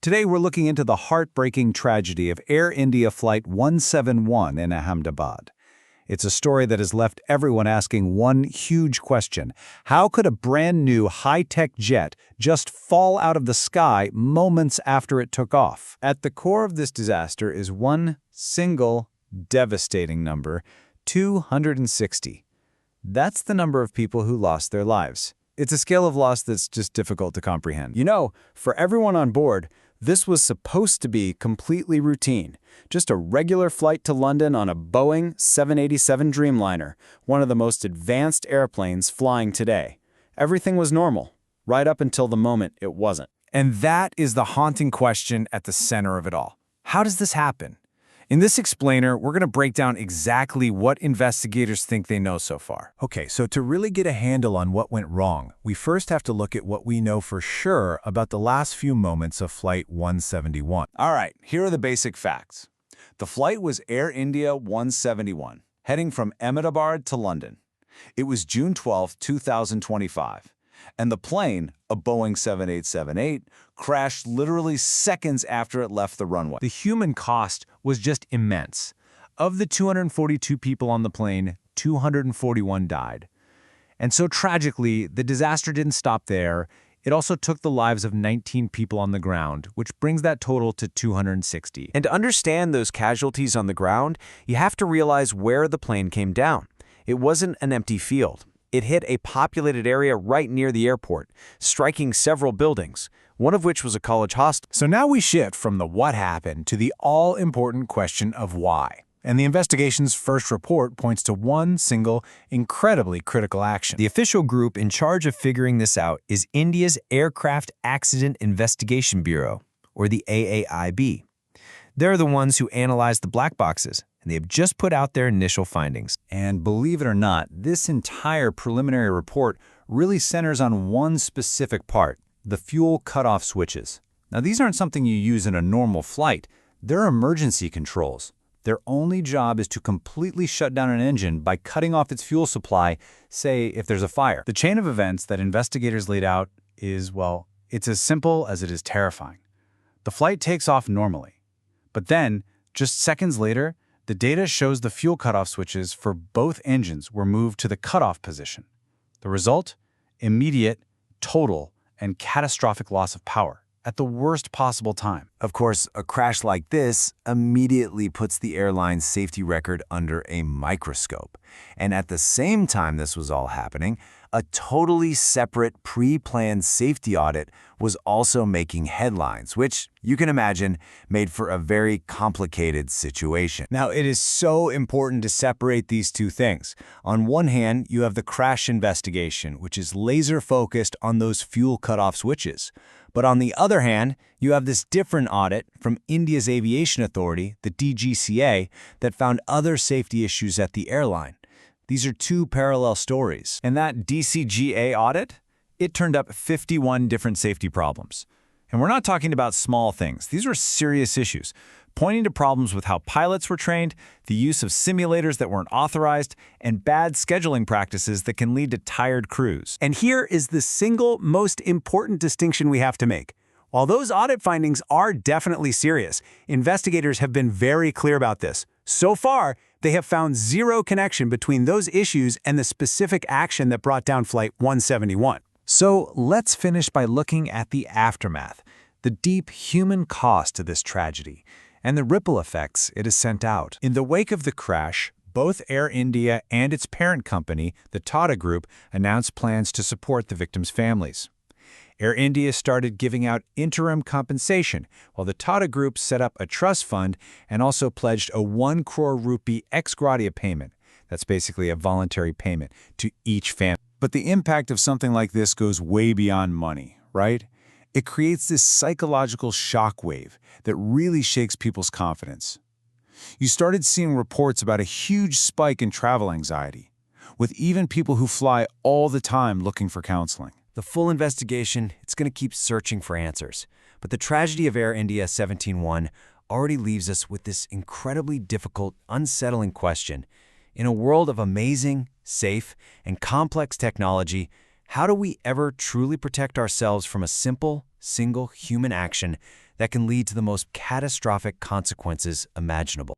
Today we're looking into the heartbreaking tragedy of Air India Flight 171 in Ahmedabad. It's a story that has left everyone asking one huge question. How could a brand new high-tech jet just fall out of the sky moments after it took off? At the core of this disaster is one single, devastating number: 260. That's the number of people who lost their lives. It's a scale of loss that's just difficult to comprehend. You know, for everyone on board, this was supposed to be completely routine. Just a regular flight to London on a Boeing 787 Dreamliner, one of the most advanced airplanes flying today. Everything was normal, right up until the moment it wasn't. And that is the haunting question at the center of it all. How does this happen? In this explainer, we're going to break down exactly what investigators think they know so far. Okay, so to really get a handle on what went wrong, we first have to look at what we know for sure about the last few moments of Flight 171. All right, here are the basic facts. The flight was Air India 171, heading from Ahmedabad to London. It was June 12, 2025. And the plane, a Boeing 7878, crashed literally seconds after it left the runway. The human cost was just immense. Of the 242 people on the plane, 241 died. And so tragically, the disaster didn't stop there. It also took the lives of 19 people on the ground, which brings that total to 260. And to understand those casualties on the ground, you have to realize where the plane came down. It wasn't an empty field. It hit a populated area right near the airport, striking several buildings, one of which was a college hostel. So now we shift from the what happened to the all-important question of why. And the investigation's first report points to one single, incredibly critical action. The official group in charge of figuring this out is India's Aircraft Accident Investigation Bureau, or the AAIB. They're the ones who analyze the black boxes, and they have just put out their initial findings. And believe it or not, this entire preliminary report really centers on one specific part: the fuel cutoff switches. Now, these aren't something you use in a normal flight. They're emergency controls. Their only job is to completely shut down an engine by cutting off its fuel supply, say if there's a fire. The chain of events that investigators laid out is, well, it's as simple as it is terrifying. The flight takes off normally. But then, just seconds later, the data shows the fuel cutoff switches for both engines were moved to the cutoff position. The result? Immediate, total, and catastrophic loss of power at the worst possible time. Of course, a crash like this immediately puts the airline's safety record under a microscope. And at the same time this was all happening, a totally separate pre-planned safety audit was also making headlines, which, you can imagine, made for a very complicated situation. Now, it is so important to separate these two things. On one hand, you have the crash investigation, which is laser-focused on those fuel cutoff switches. But on the other hand, you have this different audit from India's Aviation Authority, the DGCA, that found other safety issues at the airline. These are two parallel stories. And that DCGA audit? It turned up 51 different safety problems. And we're not talking about small things. These were serious issues, pointing to problems with how pilots were trained, the use of simulators that weren't authorized, and bad scheduling practices that can lead to tired crews. And here is the single most important distinction we have to make. While those audit findings are definitely serious, investigators have been very clear about this. So far, they have found zero connection between those issues and the specific action that brought down Flight 171. So let's finish by looking at the aftermath, the deep human cost to this tragedy, and the ripple effects it has sent out. In the wake of the crash, both Air India and its parent company, the Tata Group, announced plans to support the victims' families. Air India started giving out interim compensation, while the Tata Group set up a trust fund and also pledged a 1 crore rupee ex gratia payment. That's basically a voluntary payment to each family. But the impact of something like this goes way beyond money, right? It creates this psychological shockwave that really shakes people's confidence. You started seeing reports about a huge spike in travel anxiety, with even people who fly all the time looking for counseling. The full investigation, it's going to keep searching for answers. But the tragedy of Air India 171 already leaves us with this incredibly difficult, unsettling question. In a world of amazing, safe, and complex technology, how do we ever truly protect ourselves from a simple, single human action that can lead to the most catastrophic consequences imaginable.